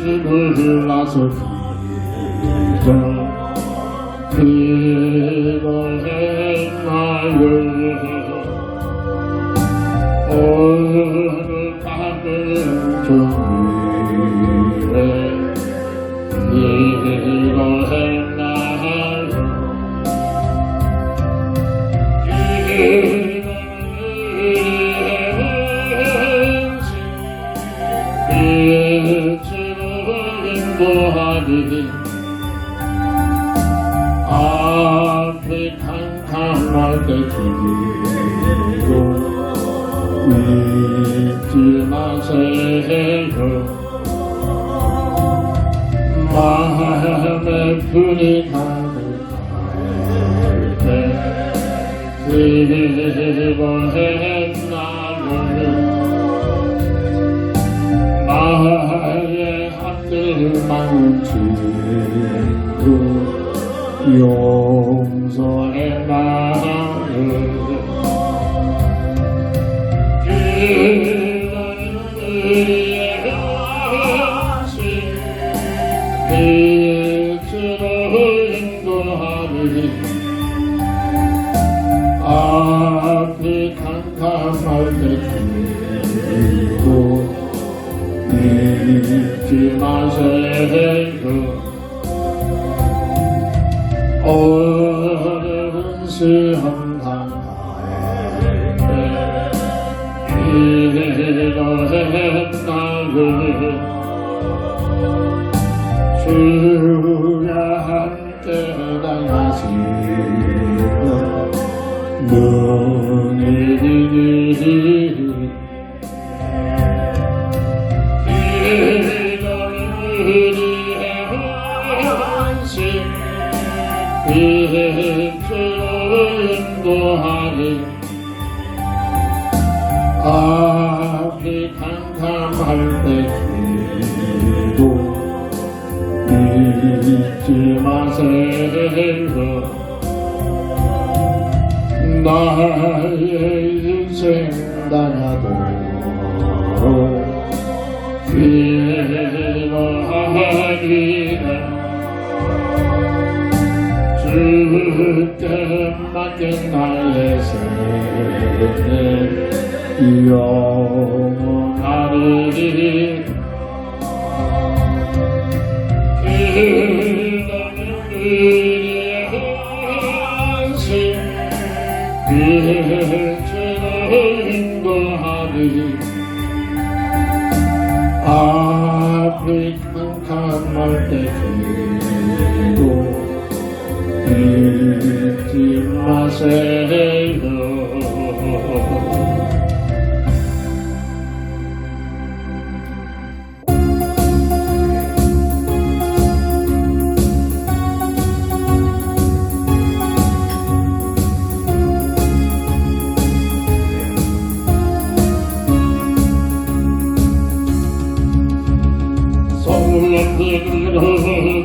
집을 나서 기도했나요. 오늘 밤은 주일에 기도했나요. 앞에 캄캄할 때 기도 잊지 마세요. 마음에 불이 나는 때 기도했나요. 나의 앞길만 친구 용서했나요. 그대의 하신 빛으로 인도하리. 앞이 캄캄할 때 주고 잊지 마세요. 오늘은 시험 당할 때 기도했나요. 주야 함께 당하시는 능히 인도하니. 앞이 캄캄할 때 기도 잊지 마세요. 나의 인생 당하도록 기도하리라. 주께 맡긴 나의 생애 영원하리라. 아프리칸 간말 때 기도 잊지 마세요.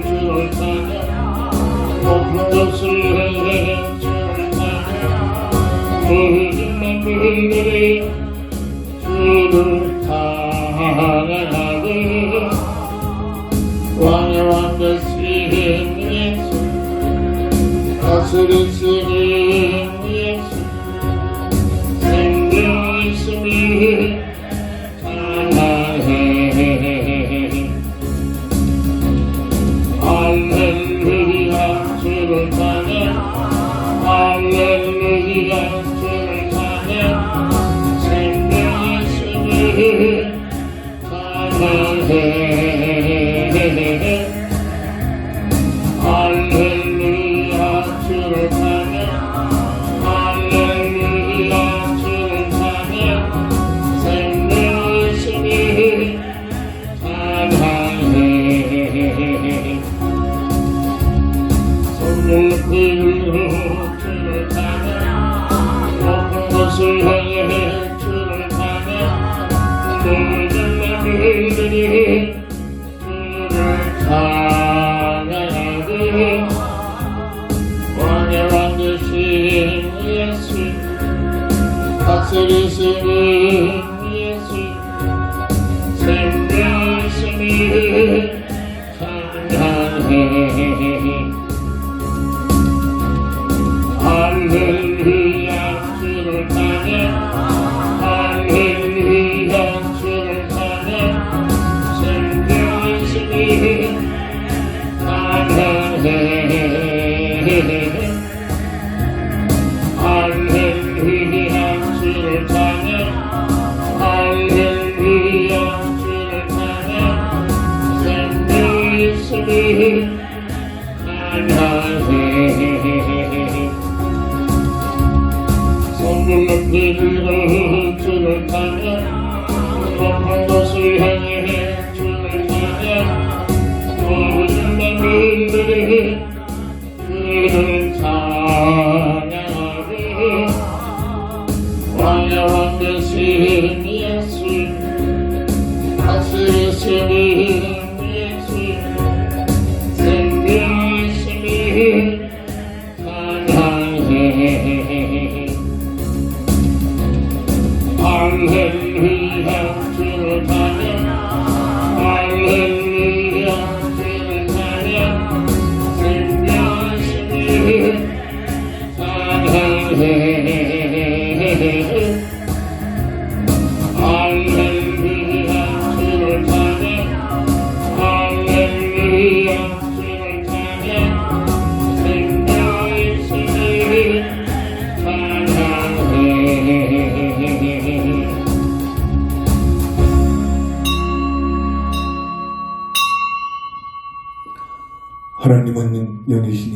주를 타며 높은 곳을 향해 주를 타며 모든 만물들이 주를 찬양하고 왕의 왕 되신 예수 다스리시는 예수 생명이심을 찬양해. 할렐루야 주를 찬양 할렐루야 주를 찬양 생명하심을 찬양해. 할렐루야 주를 찬양 할렐루야 주를 찬양 생명하심을 찬양해. 높은 주를 타며 높은 곳을 향해 주를 타며 모든 만물들이 주를 찬양하고 왕의 왕 되신 예수 다스리시는 예수 생명하심을 찬양해. 할렐루야 주를 찬양 할렐루야 주를 찬양 생명하심을 찬양해. 할렐루야 주를 찬양 할렐루야 주를 찬양 생명하심을 찬양해. 높은 주를 타며 높은 곳을 향해 주를 찬양 모든 만물들이 주를 찬양하고 왕의 왕 되신 예수 다스리시는 예수 생명하심을 찬양해. 할렐루야 주를 찬양 할렐루야 주를 찬양 생명하심을 찬양해. 할렐루야 주를 찬양 할렐루야 주를 찬양 생명하심을 찬양해. 하나님은 영이시니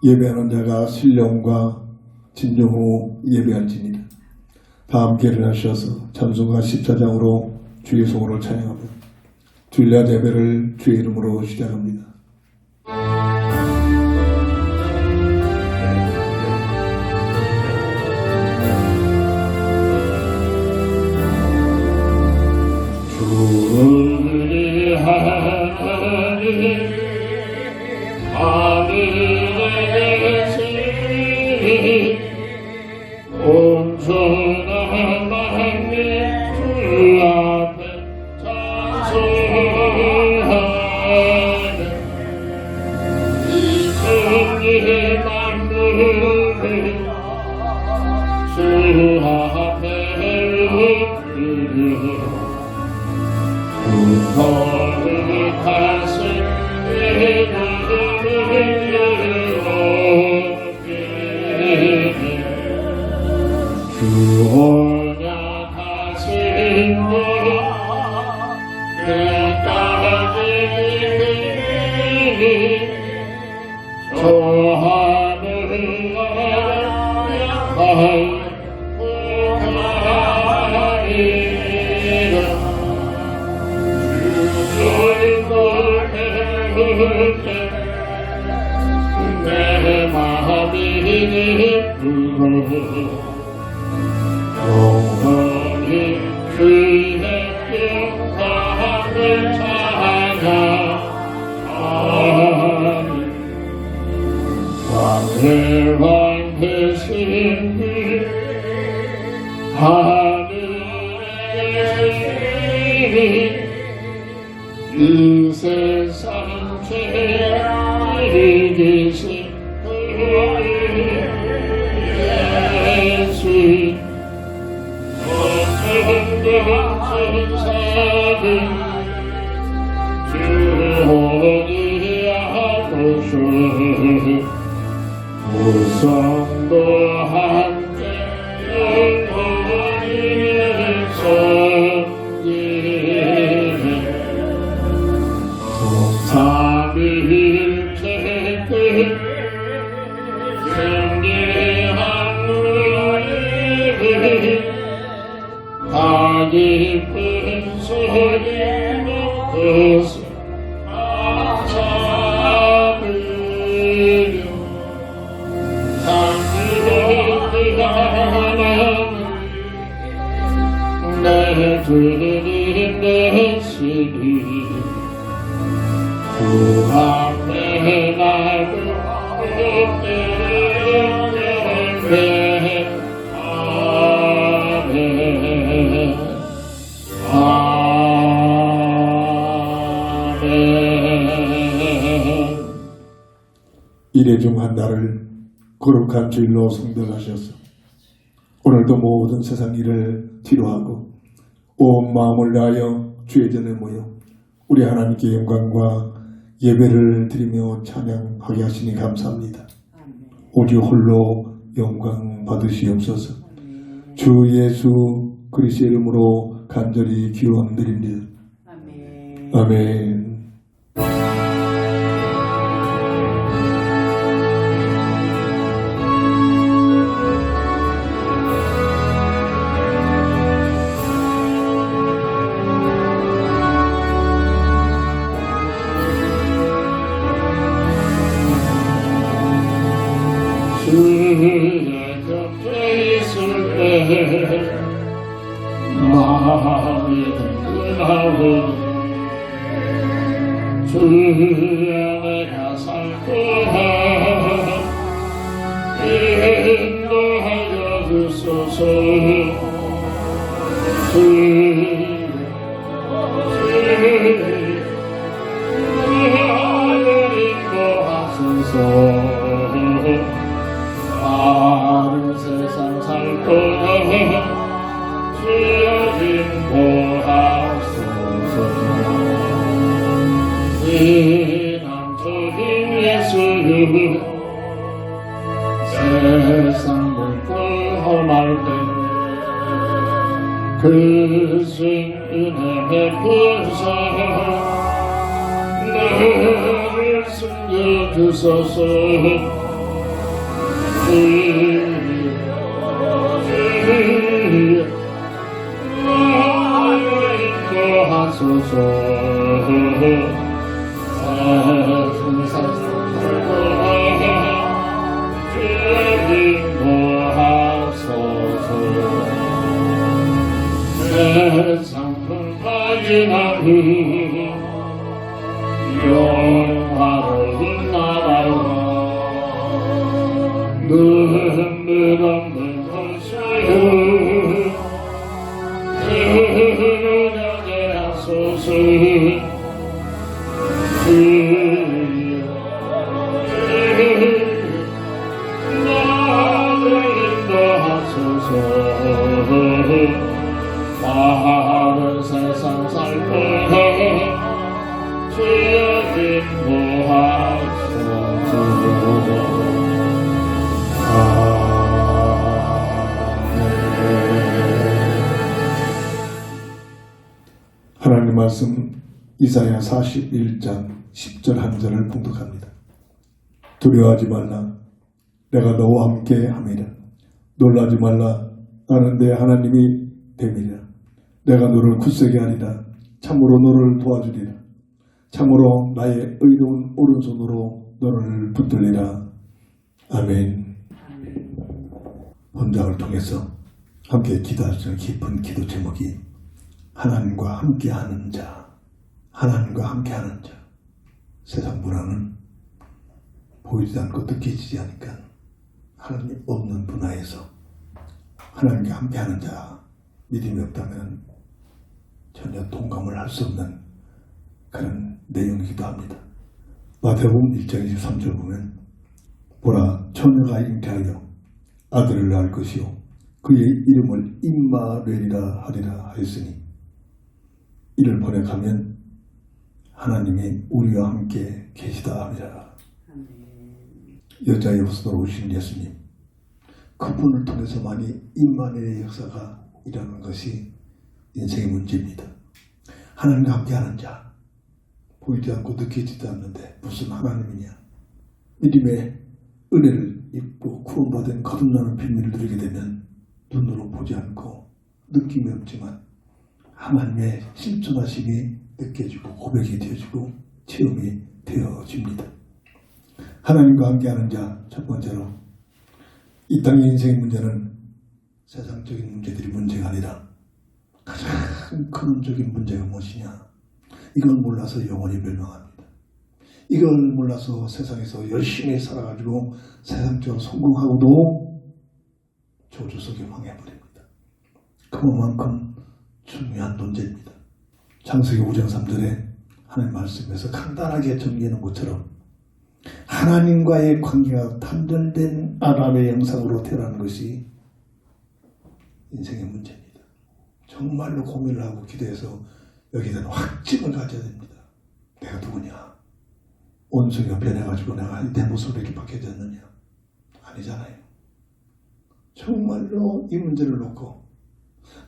예배하는 자가 신령과 진정으로 예배할지니라. 다 함께 일어나셔서 찬송가 14장으로 주의 성호를 찬양하며 주일날 예배를 주의 이름으로 시작합니다. 우리 하나님 내 마음이 기쁘고 영원히 주의 영광을 찬양하니 왕의 왕 되신 하늘의 이 세상 죄를 지신 예수 어떤 사는 주원이 하고서 우성도 함께 영원히 섬기네 삼위일체 끝 생기한 우리 다 기쁜 소리로 잡으려 상주가 내 주님 되시니 그 앞에 나를 일회 중 한 날을 거룩한 주일로 성별하셔서 오늘도 모든 세상 일을 뒤로하고 온 마음을 다하여 주의 전에 모여 우리 하나님께 영광과 예배를 드리며 찬양하게 하시니 감사합니다. 오직 홀로 영광 받으시옵소서. 주 예수 그리스도의 이름으로 간절히 기원드립니다. 아멘. 주의 곁에 있을 때 마음이 든든하고 주의 내가 살 거야 인도하여 주소서 나를 인도하소서 다른 세상 살 거야 주여 인도하소서 이남적인 예수님 세상을 험할 때 그 주님 은혜 베푸사 나를 숨겨주소서 나를 인도하소서 세상을 가진하니 영화로운 나라로 눈물 없는 것이요 은혜게 하소서 나를 인도하소서 다른 세상 살 거야 주여 인도하소서. 하나님 말씀 이사야 41장 10절 한 절을 봉독합니다. 두려워하지 말라 내가 너와 함께 함이라. 놀라지 말라 나는 내 하나님이 됨이라. 내가 너를 굳세게 하리라. 참으로 너를 도와주리라. 참으로 나의 의로운 오른손으로 너를 붙들리라. 아멘. 본장을 통해서 함께 기도할 수 있는 깊은 기도 제목이 하나님과 함께하는 자, 하나님과 함께하는 자. 세상 문화는 보이지 않고 느껴지지 않으니까 하나님 없는 분야에서 하나님과 함께하는 자, 믿음이 없다면 전혀 동감을 할 수 없는 그런 내용이기도 합니다. 마태복음 1장 23절 보면 보라, 처녀가 잉태하여 아들을 낳을 것이요 그의 이름을 임마누엘이라 하리라 하였으니 이를 번역하면 하나님이 우리와 함께 계시다 하리라. 여자의 후손으로 오신 예수님, 그분을 통해서만이 임마누엘의 역사가 일어나는 것이 인생의 문제입니다. 하나님과 함께하는 자, 보이지 않고 느껴지지 않는데 무슨 하나님이냐. 믿음의 은혜를 입고 구원받은 거듭나는 비밀을 누리게 되면 눈으로 보지 않고 느낌이 없지만 하나님의 실존하심이 느껴지고 고백이 되어지고 체험이 되어집니다. 하나님과 함께하는 자, 첫 번째로 이 땅의 인생의 문제는 세상적인 문제들이 문제가 아니라 가장 근원적인 문제가 무엇이냐. 이걸 몰라서 영원히 멸망합니다. 이걸 몰라서 세상에서 열심히 살아가지고 세상적으로 성공하고도 저주 속에 망해버립니다. 그만큼 중요한 논제입니다. 창세기 5장 3절에 하나님 말씀에서 간단하게 정리하는 것처럼 하나님과의 관계가 단절된 아담의 형상으로 태어나는 것이 인생의 문제입니다. 정말로 고민을 하고 기도해서 여기에 대한 확증을 가져야 됩니다. 내가 누구냐? 원숭이가 변해가지고 내가 내 모습으로 이렇게 바뀌어졌느냐? 아니잖아요. 정말로 이 문제를 놓고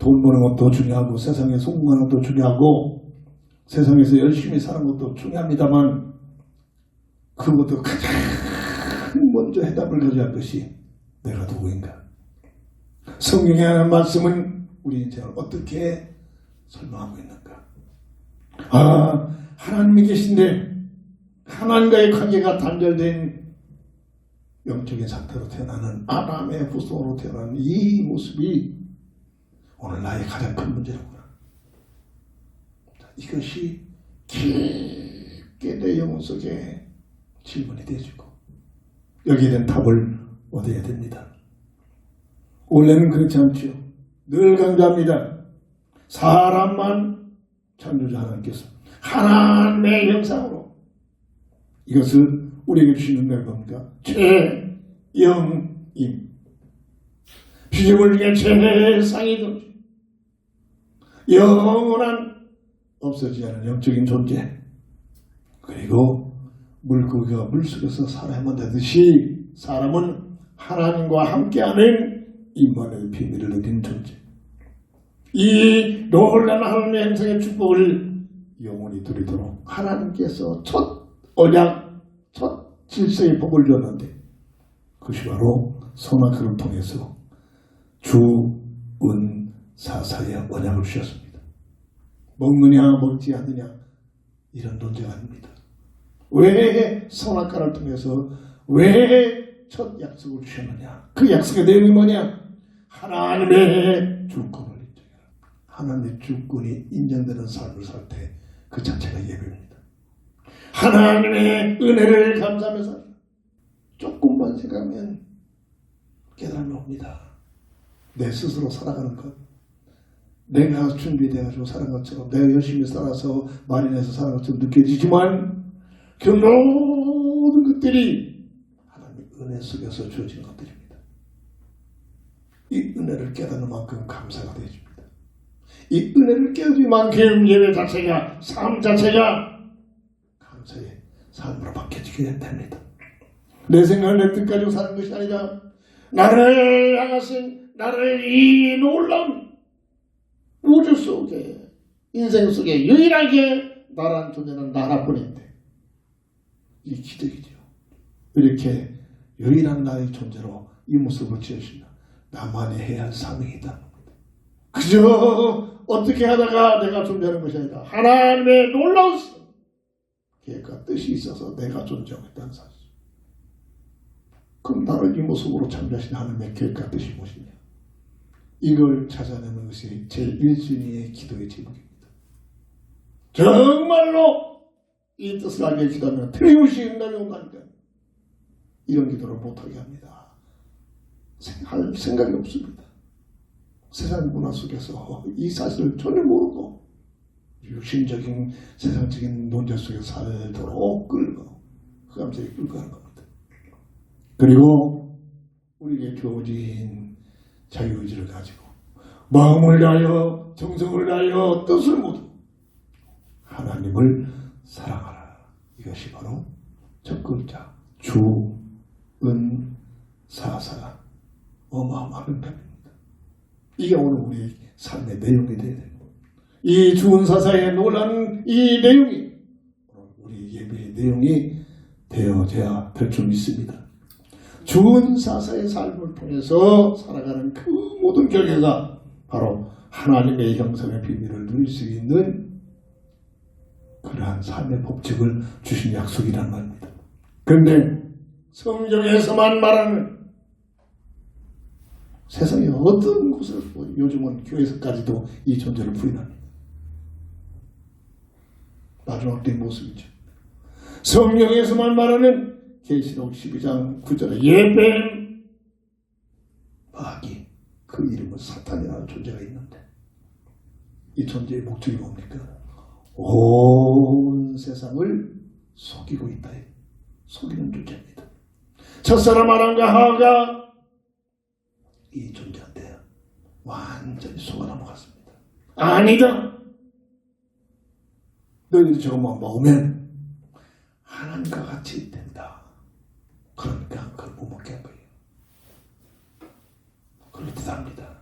돈 버는 것도 중요하고 세상에 성공하는 것도 중요하고 세상에서 열심히 사는 것도 중요합니다만 그것도 가장 먼저 해답을 가져야 할 것이 내가 누구인가. 성경에 하는 말씀은 우리 인생을 어떻게 설명하고 있는가. 하나님이 계신데 하나님과의 관계가 단절된 영적인 상태로 태어나는 아담의 후손으로 태어나는 이 모습이 오늘 나의 가장 큰 문제로구나. 이것이 깊게 내 영혼 속에 질문이 되어지고 여기에 대한 답을 얻어야 됩니다. 원래는 그렇지 않죠. 늘 강조합니다. 사람만 창조자 하나님께서 하나님의 형상으로 이것을 우리에게 주시는 게 뭡니까? 최영임. 피조물 중에 최상이든 영원한 없어지지 않은 영적인 존재. 그리고 물고기가 물속에서 살아야만 되듯이 사람은 하나님과 함께하는 임마누엘 비밀을 누린 존재. 이 놀라운 하나님의 형상의 축복을 영원히 누리도록 하나님께서 첫 언약, 첫 질서의 복을 줬는데 그것이 바로 선악과를 통해서 주은사사의 언약을 주셨습니다. 먹느냐 먹지 않느냐 이런 논제가 아닙니다. 왜 선악과를 통해서 왜 첫 약속을 주셨느냐. 그 약속의 내용이 뭐냐. 하나님의 주권을 인정해라. 하나님의 주권이 인정되는 삶을 살 때 그 자체가 예배입니다. 하나님의 은혜를 감사하면서 조금만 생각하면 깨달음이 옵니다. 내 스스로 살아가는 것, 내가 준비되어가지고 사는 것처럼 내가 열심히 살아서 마련해서 사는 것처럼 느껴지지만 그 모든 것들이 하나님의 은혜 속에서 주어진 것들입니다. 이 은혜를 깨닫는 만큼 감사가 되어집니다. 이 은혜를 깨닫는 만큼 예배 자체가, 삶 자체가 감사의 삶으로 바뀌어지게 됩니다. 내 생각을 내 뜻 가지고 사는 것이 아니라 나를 향하신 나를 이 놀라운 우주 속에 인생 속에 유일하게 나라는 존재는 나라뿐인데 이 기적이죠. 이렇게 유일한 나의 존재로 이 모습을 지으신다. 나만이 해야 할 사명이다. 그저 어떻게 하다가 내가 존재하는 것이 아니라 하나님의 놀라운 계획과 뜻이 있어서 내가 존재하겠다는 사실. 그럼 나를 이 모습으로 창조하신 하나님의 계획과 뜻이 무엇이냐? 이걸 찾아내는 것이 제 1순위의 기도의 제목입니다. 정말로 이 뜻을 알게 기도하면 틀림없이 응답이 온다니까. 이런 기도를 못하게 합니다. 할 생각이 없습니다. 세상 문화 속에서 이 사실을 전혀 모르고 육신적인 세상적인 논제 속에 살도록 끌고 흑암색에 끌고 가는 겁니다. 그리고 우리에게 주어진 자유의지를 가지고 마음을 다하여 정성을 다하여 뜻을 모두 하나님을 사랑하라. 이것이 바로 첫 글자 주은사사 어마어마한 답입니다. 이게 오늘 우리 삶의 내용이 되어야 됩니다. 이 주은사사에 놀라는 이 내용이 우리 예배의 내용이 되어져야 될 줄 믿습니다. 주은사사의 삶을 통해서 살아가는 그 모든 결과가 바로 하나님의 형상의 비밀을 누릴 수 있는 그러한 삶의 법칙을 주신 약속이란 말입니다. 그런데 성경에서만 말하는 세상의 어떤 곳을 요즘은 교회에서까지도 이 존재를 부인합니다. 마지막 때의 모습이죠. 성경에서만 말하는 계시록 12장 9절에 예뱀 마귀 그 이름은 사탄이라는 존재가 있는데 이 존재의 목적이 뭡니까? 온 세상을 속이고 있다. 속이는 존재입니다. 첫사람 아담과 하와가 이 존재한테 완전히 속아 넘어갔습니다. 아니다. 너희들이 저것만 먹으면 하나님과 같이 된다. 그러니까 그걸 못 먹게 한 거예요. 그렇답니다.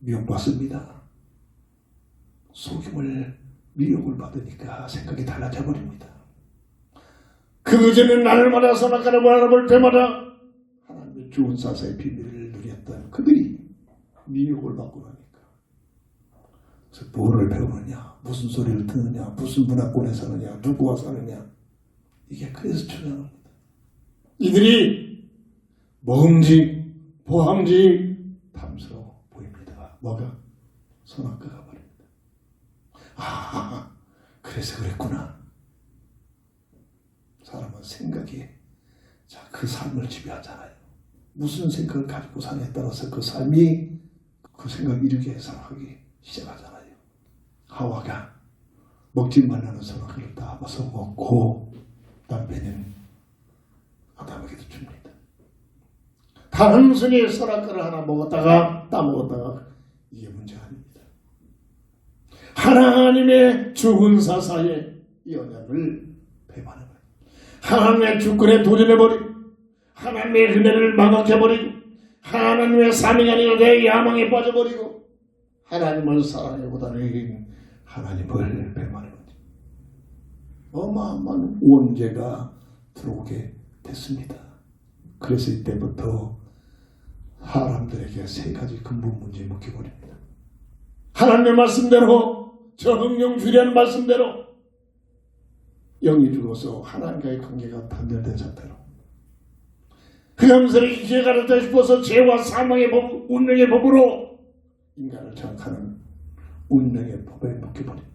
미혹받습니다. 속임을 미혹을 받으니까 생각이 달라져 버립니다. 그전에 나를 만나서 나를 바라볼 때마다 하나님의 주은 사사의 비밀을 누렸던 그들이 미혹을 받고 나니까 그래서 뭐를 배우느냐, 무슨 소리를 듣느냐, 무슨 문화권에 사느냐, 누구와 사느냐, 이게 그래서 중요합니다. 이들이 먹음직, 보함직, 탐스러워 보입니다. 뭐가? 선악과가 말입니다. 아, 그래서 그랬구나. 사람은 생각이 그 삶을 지배하잖아요. 무슨 생각을 가지고 사냐에 따라서 그 삶이 그 생각을 이루게 살아가기 시작하잖아요. 하와가 먹지 말라는 선악과를 따서 먹고 남편은 아담에게도 줍니다. 단순히 선악과를 하나 먹었다가 따먹었다가 이게 문제가 아닙니다. 하나님의 죽은 사사의 연약을 배반하는 거예요. 하나님의 주권에 도전해버리고 하나님의 은혜를 망각해버리고 하나님의 사명이 아니라 내 야망에 빠져버리고 하나님을 사랑해보다는 하나님을 배반하는 거죠. 어마어마한 원죄가 들어오게 됐습니다. 그래서 이때부터 사람들에게 세 가지 근본 문제에 묶여버립니다. 하나님의 말씀대로 정령 주리한 말씀대로 영이 죽어서 하나님과의 관계가 단절된 상태로 흑암세를 이제 가르쳐 싶어서 죄와 사망의 법, 운명의 법으로 인간을 장악하는 운명의 법에 묶여버립니다.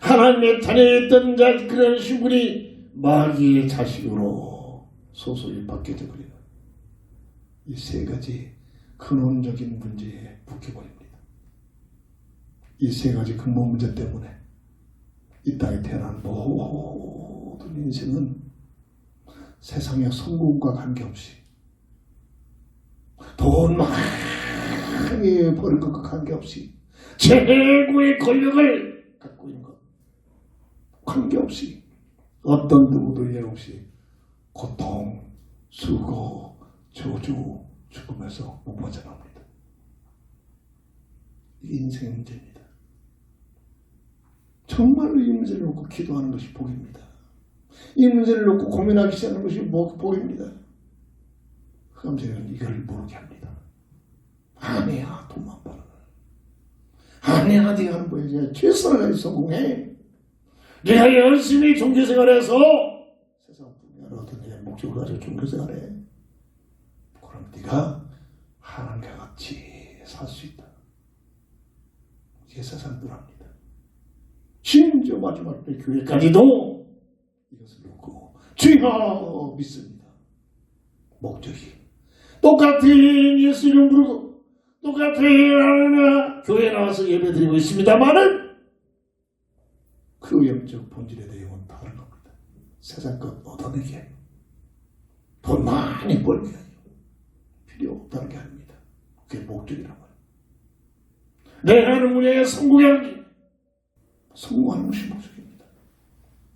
하나님의 자녀였던 그런 신분이 마귀의 자식으로 소속이 바뀌어져 버리는 이 세 가지 근원적인 문제에 묶여버립니다. 이 세 가지 근본 문제 때문에 이 땅에 태어난 모든 인생은 세상의 성공과 관계없이 돈 많이 버는 것과 관계없이 최고의 권력을 갖고 있는 것 관계없이 어떤 누구도 예 없이 고통, 수고, 저주, 죽음에서 못 벗어납니다. 이게 인생의 문제입니다. 정말로 이 문제를 놓고 기도하는 것이 복입니다. 이 문제를 놓고 고민하기 시작하는 것이 복입니다. 흑암세력은 이걸 모르게 합니다. 아니야, 돈만 벌어. 아니야, 네가 하는 거에 최선을 다해 성공해. 네가 열심히 종교생활해서 세상 분야를 어떤 내 목적을 가지고 종교생활해. 그럼 네가 하나님과 같이 살 수 있다. 이게 세상 분합니다. 심지어 마지막 때 교회까지도 이것을 놓고 주여 믿습니다. 목적이 똑같은 예수 이름 부르고 똑같은 교회 나와서 예배드리고 있습니다만은 그 영적 본질의 내용은 다른 겁니다. 세상 것 얻어내게 돈 많이 벌게 필요 없다는 게 아닙니다. 그게 목적이란 말이에요. 내 하나님의 성공하기 성공하는 것이 목적입니다.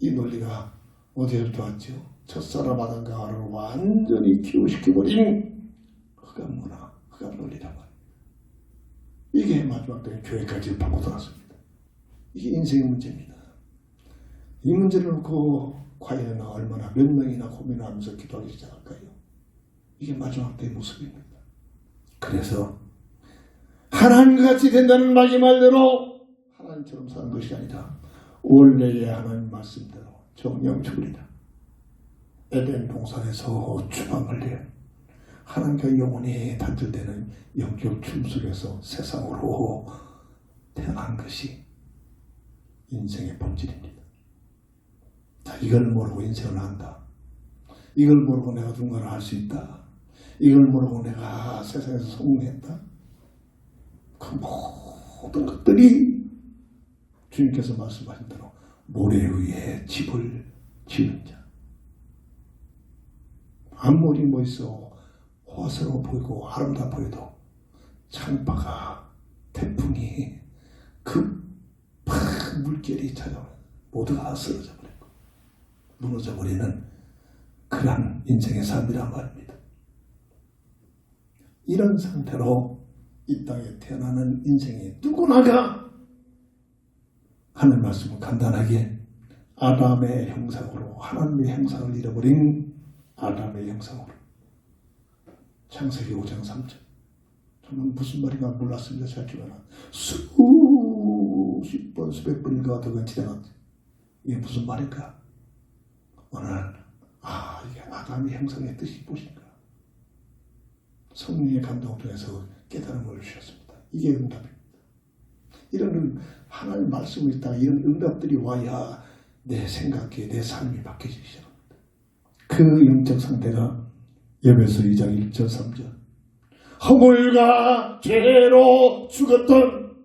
이 논리가 어디에부터 왔죠? 첫사람 아담과 하와를 완전히 기호시켜버린 흑암문화, 흑암논리란 말이에요. 이게 마지막 때에 교회까지 파고들었습니다. 이게 인생의 문제입니다. 이 문제를 놓고 과연 얼마나 몇 명이나 고민하면서 기도하기 시작할까요? 이게 마지막 때의 모습입니다. 그래서 하나님같이 된다는 마귀 말대로 하나님처럼 사는 것이 아니라 원래의 하나님 말씀대로 정령적이다. 에덴 동산에서 추방을 해 하나님과 영원히 단절되는 영적 춤 속에서 세상으로 태어난 것이 인생의 본질입니다. 자, 이걸 모르고 인생을 한다. 이걸 모르고 내가 누군가를 할 수 있다. 이걸 모르고 내가 세상에서 성공했다. 그 모든 것들이 주님께서 말씀하신 대로 모래 위에 집을 지은 자. 아무리 멋있어 화사로 보이고 아름다워 보여도 창바가 태풍이 급한 물결이 찾아오면 모두가 쓰러져 버리고 무너져 버리는 그러한 인생의 삶이란 말입니다. 이런 상태로 이 땅에 태어나는 인생이 누구나가 하는 말씀은 간단하게 아담의 형상으로 하나님의 형상을 잃어버린 아담의 형상으로 창세기 5장 3절 저는 무슨 말인가 몰랐습니다. 살지만 수십 번 수백 번 읽어도 지나갔지. 이게 무슨 말인가? 오늘 이게 아담의 형상의 뜻이 무엇인가? 성령의 감동을 통해서 깨달음을 주셨습니다. 이게 응답입니다. 이런 하나님 말씀을 있다가 이런 응답들이 와야 내 생각에 내 삶이 바뀌기 시작합니다. 그 영적 상태가 에베소 2장 1절 3절 허물과 죄로 죽었던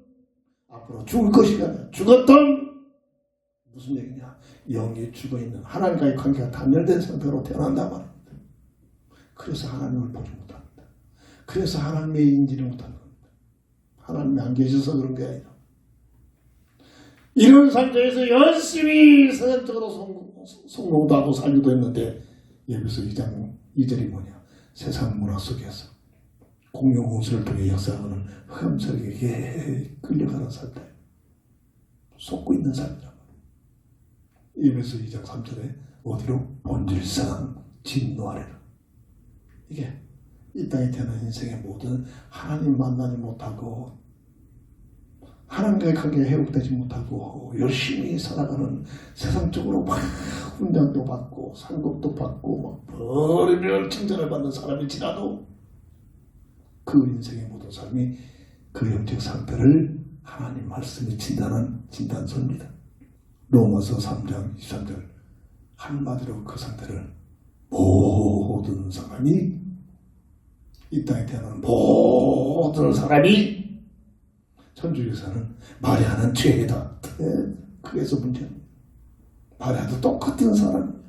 앞으로 죽을 것이가 아니라 죽었던 무슨 얘기냐? 영이 죽어있는 하나님과의 관계가 단절된 상태로 태어난단 말입니다. 그래서 하나님을 보지 못합니다. 그래서 하나님의 인지를 못하는 겁니다. 하나님이 안 계셔서 그런 게 아니라 이런 상태에서 열심히 세상적으로 성공도 하고 살기도 했는데 에베소 2장 2절이 뭐냐? 세상 문화 속에서 공용 공수를 통해 역사하는 흑암세력에게 끌려가는 삶들 속고 있는 삶이란 말이에요. 에베소 2장 3절에 어디로? 본질상 진노하래라. 이게 이 땅에 태어난 인생의 모든 하나님 만나지 못하고 하나님과의 관계가 회복되지 못하고 열심히 살아가는 세상적으로 막 훈장도 받고 상급도 받고 막 별의별 칭찬을 받는 사람일지라도 그 인생의 모든 삶이 그 영적 상태를 하나님 말씀이 진단한 진단서입니다. 로마서 3장 23절 한마디로 그 상태를 모든 사람이 이 땅에 태어난 모든 사람이 천주교에서는 마리아는 죄다. 그래서 문제는 마리아도 똑같은 사람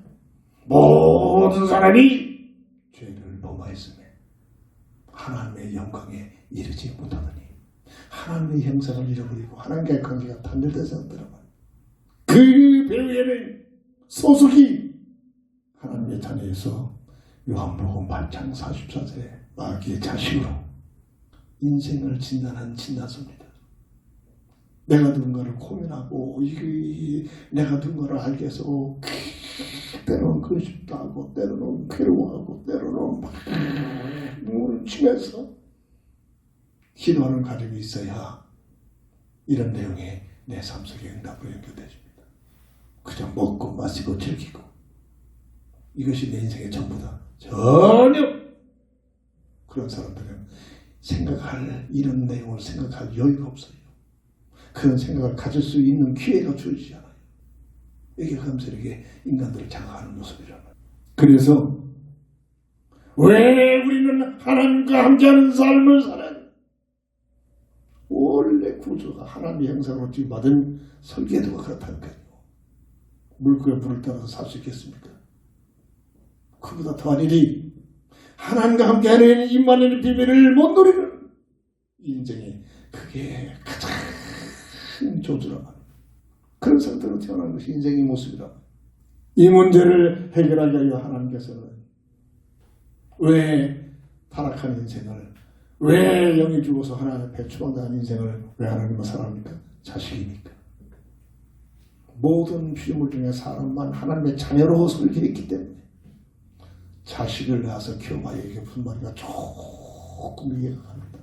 모든 사람이 죄를 범하였으며 하나님의 영광에 이르지 못하더니 하나님의 형상을 잃어버리고 하나님과의 관계가 단절돼서 안더라고요. 그 배후에는 소속이 하나님의 자녀에서 요한복음 8장 44절에 마귀의 자식으로 인생을 진단한 진단서입니다. 내가 누군가를 고민하고 내가 누군가를 알게 해서 때로는 그립다 하고 때로는 괴로워하고 때로는 막 눈물을 치면서 기도하는 가족이 있어야 이런 내용이 내 삶 속에 응답으로 연결되집니다. 그냥 먹고 마시고 즐기고 이것이 내 인생의 전부다. 전혀 그런 사람들은 생각할 이런 내용을 생각할 여유가 없어요. 그런 생각을 가질 수 있는 기회가 주어지지 않아요. 이게 흠세력의 인간들을 장악하는 모습이잖아요. 그래서 왜 우리는 하나님과 함께하는 삶을 사는 원래 구조가 하나님의 형상으로 지음받은 설계도가 그렇다니까요. 물고기에 물을 따라서 살 수 있겠습니까? 그보다 더한 일이 하나님과 함께하는 임마누엘의 비밀을 못 누리는 인생이 그게 가장 조주라고 합니다. 그런 상태로 태어난 것이 인생의 모습이라고. 이 문제를 해결하기 위하여 하나님께서는 왜 타락한 인생을, 왜 영이 죽어서 하나님 앞에 추방당한 인생을 왜 하나님은 사랑합니까? 자식이니까. 모든 피조물 중에 사람만 하나님의 자녀로 설계했기 때문에 자식을 낳아서 키워봐야 이게 무슨 말인가 조금 이해가 갑니다.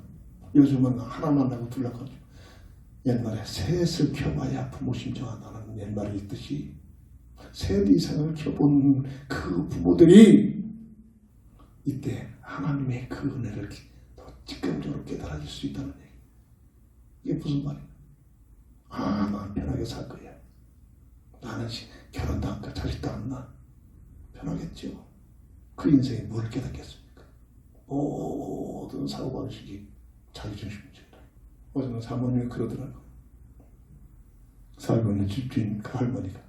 요즘은 하나만 낳고 둘 낳고 옛날에 셋을 키워봐야 부모 심정한다는 옛말이 있듯이 셋 이상을 키워본 그 부모들이 이때 하나님의 그 은혜를 더 직감적으로 깨달아질 수 있다는 얘기. 이게 무슨 말이야? 난 편하게 살 거야. 나는 결혼도 안 가, 자식도 안 낳아. 편하겠죠. 그 인생에 뭘 깨닫겠습니까? 모든 사고방식이 자기중심주의다. 어제는 사모님이 그러더라고요. 살고 있는 집주인 그 할머니가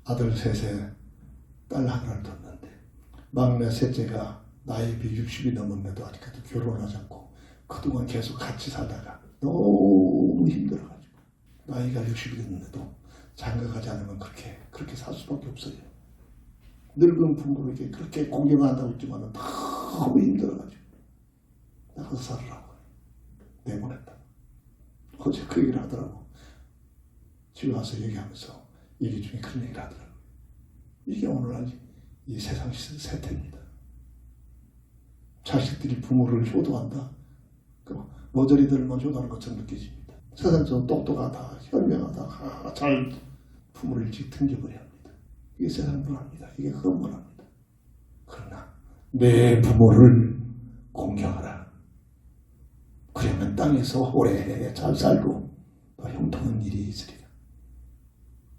아들 셋에 딸 하나를 뒀는데 막내 셋째가 나이 비 60이 넘었는데도 아직까지 결혼하지 않고 그동안 계속 같이 살다가 너무 힘들어가지고 나이가 60이 됐는데도 장가가지 않으면 그렇게 살 수밖에 없어요. 늙은 부모에게 그렇게 공경한다고 했지만 너무 힘들어가지고 나가서 살으라고 내보냈다. 어제 그 얘기를 하더라고. 집에 와서 얘기하면서 얘기 중에 그런 얘기를 하더라고. 이게 오늘날 이 세상 세태입니다. 자식들이 부모를 효도한다. 머저리들만 효도하는 것처럼 느껴집니다. 세상적으로 똑똑하다, 현명하다, 잘 부모를 일찍 등져버려야 합니다. 이게 세상 문화입니다. 이게 그런 문화입니다. 그러나 내 부모를 공경하라. 그러면 땅에서 오래 잘 살고 형통한 일이 있으리라.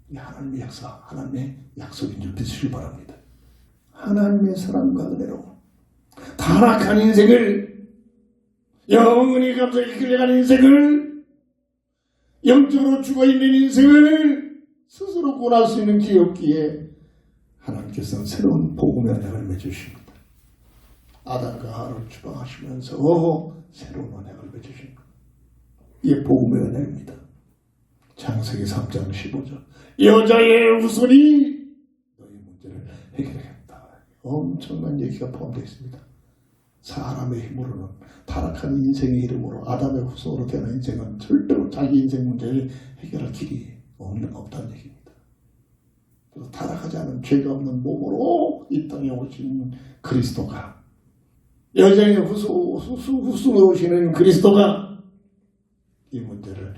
이 하나님의 역사, 하나님의 약속인 줄 믿으시기 바랍니다. 하나님의 사랑과 은혜로 타락한 인생을, 영원히 감사히 끌려가는 인생을, 영적으로 죽어있는 인생을 스스로 구원할 수 있는 기회 없기에 하나님께서는 새로운 복음의 언약을 맺으십니다. 아담과 하와를 추방하시면서 새로운 언약을 맺으십니다. 이게 복음의 언약입니다. 창세기 3장 15절 여자의 후손이 너희 문제를 해결하겠다. 엄청난 얘기가 포함되어 있습니다. 사람의 힘으로는, 타락한 인생의 이름으로 아담의 후손으로 되는 인생은 절대로 자기 인생 문제를 해결할 길이 없다는 얘기입니다. 그래서 타락하지 않은 죄가 없는 몸으로 이 땅에 오신 그리스도가, 여자의 후손으로 오시는 그리스도가 이 문제를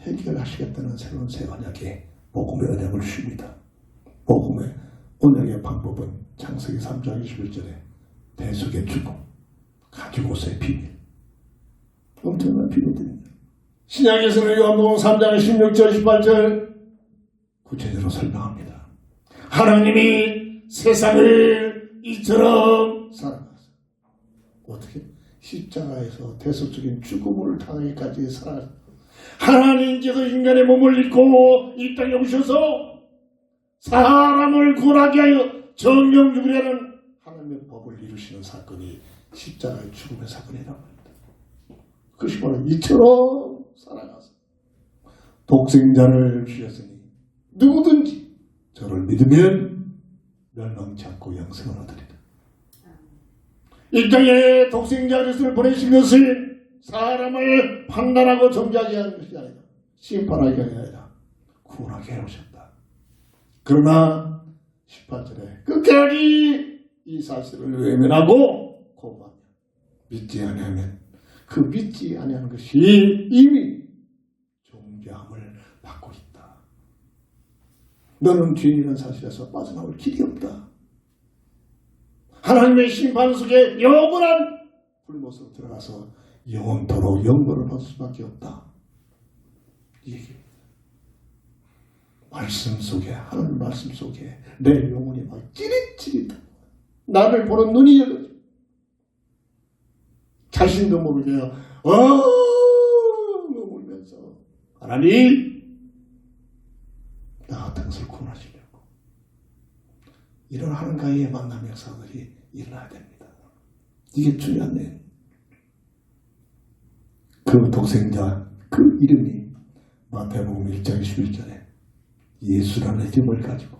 해결하시겠다는 새로운 새 언약의 복음의 언약을 주십니다. 복음의 언약의 방법은 창세기 3장 21절에 대속의 죽음, 가지고서의 비밀, 엄청난 비밀들입니다. 신약에서는 요한복음 3장 16절 18절 구체적으로 설명합니다. 하나님이 세상을 이처럼 사랑하사. 어떻게? 십자가에서 대속적인 죽음을 당하기까지 살아. 하나님께서 인간의 몸을 입고 이 땅에 오셔서 사람을 구원하게 하여 정령 죽으려는 하나님의 법을 이루시는 사건이 십자가의 죽음의 사건이라고 합니다. 그것이 바로 이처럼 살아가서 독생자를 주셨으니 누구든지 저를 믿으면 멸망치 않고 영생을 얻으리라. 이 땅에 독생자 그리스도를 보내신 것은 사람을 판단하고 정죄하게 하는 것이 아니다. 심판하게 아니라 구원하게 해오셨다. 그러나 18절에 끝까지 이 사실을 외면하고 거부하며 믿지 아니하면 그 믿지 아니하는 것이 이미 정죄함을 받고 있다. 너는 죄인이라는 사실에서 빠져나올 길이 없다. 하나님의 심판 속에 영원한 불못으로 들어가서 영원토록 영벌을 받을 수밖에 없다. 이 얘기입니다. 말씀 속에, 하나님 말씀 속에 내 영혼이 막 찌릿찌릿하고 나를 보는 눈이 열려져. 자신도 모르게 울면서 하나님 나 같은 것을 구원하시려고 이런 하나님과의 만남 역사들이 일어나야 됩니다. 이게 중요한 내용. 그 독생자 그 이름이 마태복음 1장 11절에 예수라는 이름을 가지고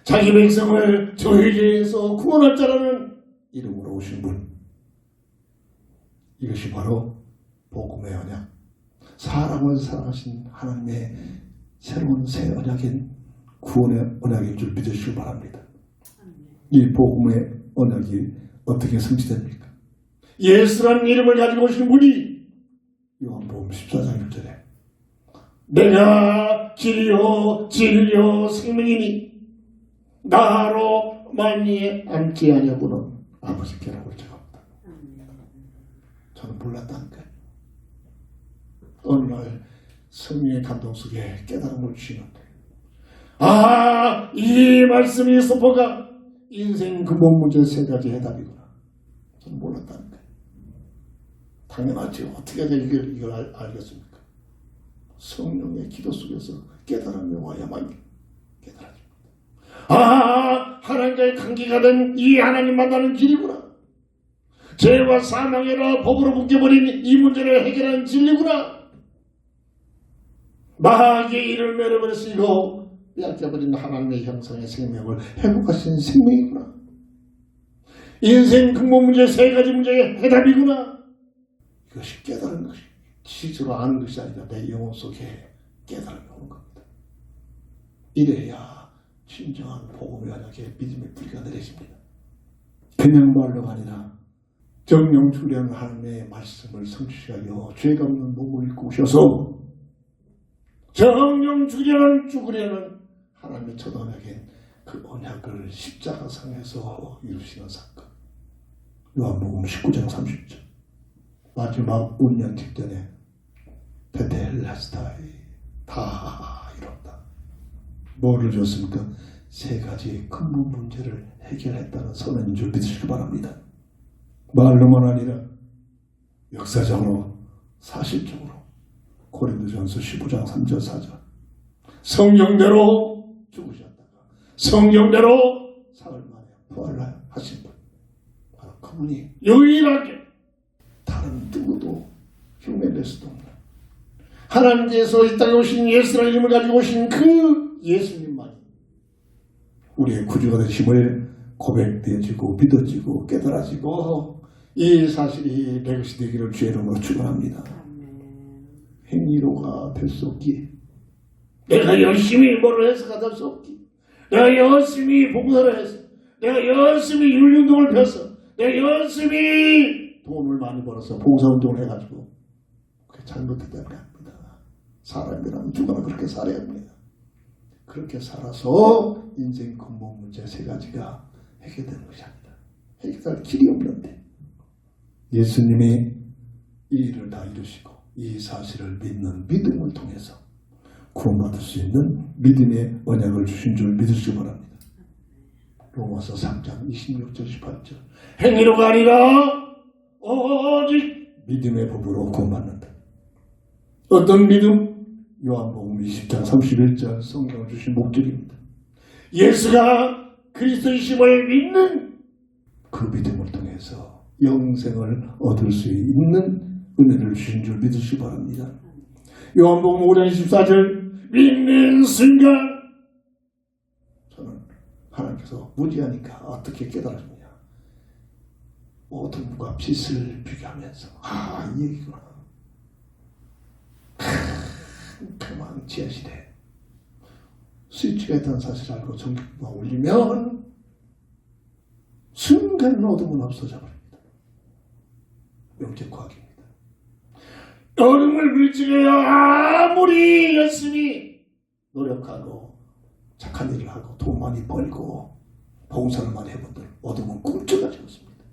자기 백성을 저희에서 구원할 자라는 이름으로 오신 분, 이것이 바로 복음의 언약, 사람을 사랑하신 하나님의 새로운 새 언약인 구원의 언약인 줄 믿으시기 바랍니다. 이 복음의 언약이 어떻게 성취됩니까? 예수라는 이름을 가지고 오신 분이 요한복음 14장 6절에 내가 길이요 진리요 생명이니 나로 만리에 앉지 아니하고는 아버지께로 올 자가 없다. 저는 몰랐다니까요. 어느 날 성령의 감동 속에 깨달음을 주시는데 이 말씀이 소포가 인생 근본 문제 세 가지 해답이구나. 저는 몰랐다니까요. 당연하죠. 어떻게 이걸 알겠습니까? 성령의 기도 속에서 깨달음이 와야만 깨달아집니다. 하나님과의 관계가 된 이 하나님 만나는 길이구나. 죄와 사망이라 법으로 묶여버린 이 문제를 해결하는 진리구나. 마귀의 일을 멸해버렸으고 빼앗겨버린 하나님의 형상의 생명을 회복하신 생명이구나. 인생 근본 문제 세 가지 문제의 해답이구나. 이것이 깨달은 것이 지식으로 아는 것이 아니라 내 영혼 속에 깨달음이 오는 겁니다. 이래야 진정한 복음의 언약에 믿음의 뿌리가 내려집니다. 그냥 말로가 아니라 정령 주려는 하나님의 말씀을 성취하여 죄가 없는 몸을 입고 오셔서 정령 주려는 죽으려는 하나님의 첫 언약인 그 언약을 십자가상에서 이루시는 사건. 요한복음 19장 30절. 마지막 운명 직전에 테텔레스타이 다 이뤘다. 뭐를 줬습니까? 세 가지 근본 문제를 해결했다는 선언인 줄 믿으시기 바랍니다. 말로만 아니라 역사적으로 사실적으로 고린도전서 15장 3절 4절 성령대로 죽으셨다가 성령대로 사흘 만에 부활하신 분, 바로 그분이 유일하게 다른 누구도 흉내낼 수도 없는 하나님께서 이 땅에 오신 예수라는 이름을 가지고 오신 그 예수님만이 우리의 구주가 되심을 고백되어지고 믿어지고 깨달아지고 이 사실이 내 것이 되기를 주의 이름으로 축원합니다. 행위로가 될 수 없기, 내가 열심히 뭐를 해서 가될 수 없기, 내가 열심히 봉사를 해서, 내가 열심히 율운동을 펴서, 내가 열심히 돈을 많이 벌어서 봉사운동을 해가지고 그게 잘못됐다는 게 아닙니다. 사람이라면 누구나 그렇게 살아야 합니다. 그렇게 살아서 인생 근본 문제 세 가지가 해결되는 것이 아니다. 해결할 길이 없는데 예수님이 이 일을 다 이루시고 이 사실을 믿는 믿음을 통해서 구원받을 수 있는 믿음의 언약을 주신 줄 믿으시기 바랍니다. 로마서 3장 26절 18절 행위로가 아니라 오직 믿음의 법으로 구원받는다. 어떤 믿음? 요한복음 20장 31절 성경을 주신 목적입니다. 예수가 그리스도이심을 믿는 그 믿음을 통해서 영생을 얻을 수 있는 은혜를 주신 줄 믿으시기 바랍니다. 요한복음 5장 24절 믿는 순간 저는 하나님께서 무지하니까 어떻게 깨달았느냐, 어둠과 빛을 비교하면서 이 얘기구나. 그만 지하시대 스위치가 있다는 사실을 알고 전기가 울리면 순간 어둠은 없어져 버립니다. 영적 과학입니다. 어둠을 물질해야 아무리 열심히 노력하고 착한 일을 하고 돈 많이 벌고 봉사를 많이 해본들 어둠은 꿈쩍하지 않습니다.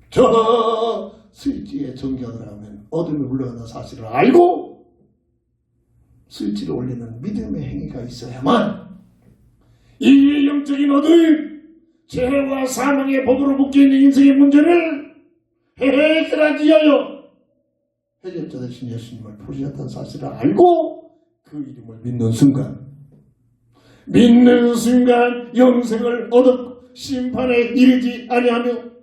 저 스위치에 전기가 들어가면 어둠이 물러가는 사실을 알고 스위치를 올리는 믿음의 행위가 있어야만 이 영적인 어둠, 죄와 사망의 법으로 묶여있는 인생의 문제를 해결하기 위하여 해결자 되신 예수님을 부르셨다는 사실을 알고 그 이름을 믿는 순간 영생을 얻었고 심판에 이르지 아니하며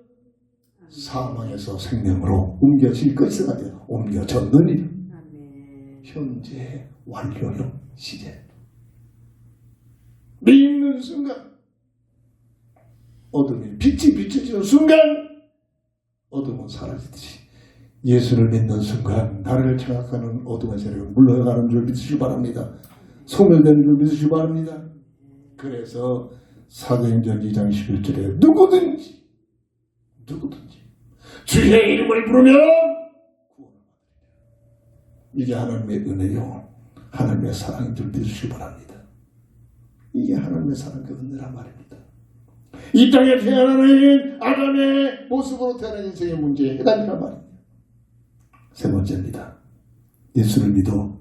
사망에서 생명으로 옮겨질 것이라 되어 옮겨졌느니라. 현재 완료형 시제. 믿는 순간 어둠이 빛이 비춰지는 순간 어둠은 사라지듯이 예수를 믿는 순간 나를 장악하는 어둠의 세력은 물러가는 줄 믿으시기 바랍니다. 소멸되는 줄 믿으시기 바랍니다. 그래서 사도행전 2장 11절에 누구든지 주의 이름을 부르면 구원을 받으리라. 이게 하나님의 은혜요 하나님의 사랑인 줄 믿으시기 바랍니다. 이게 하나님의 사랑과 은혜란 말입니다. 이 땅에 태어나는 아담의 모습으로 태어난 인생의 문제에 해당이란 말입니다. 세 번째입니다. 예수를 믿어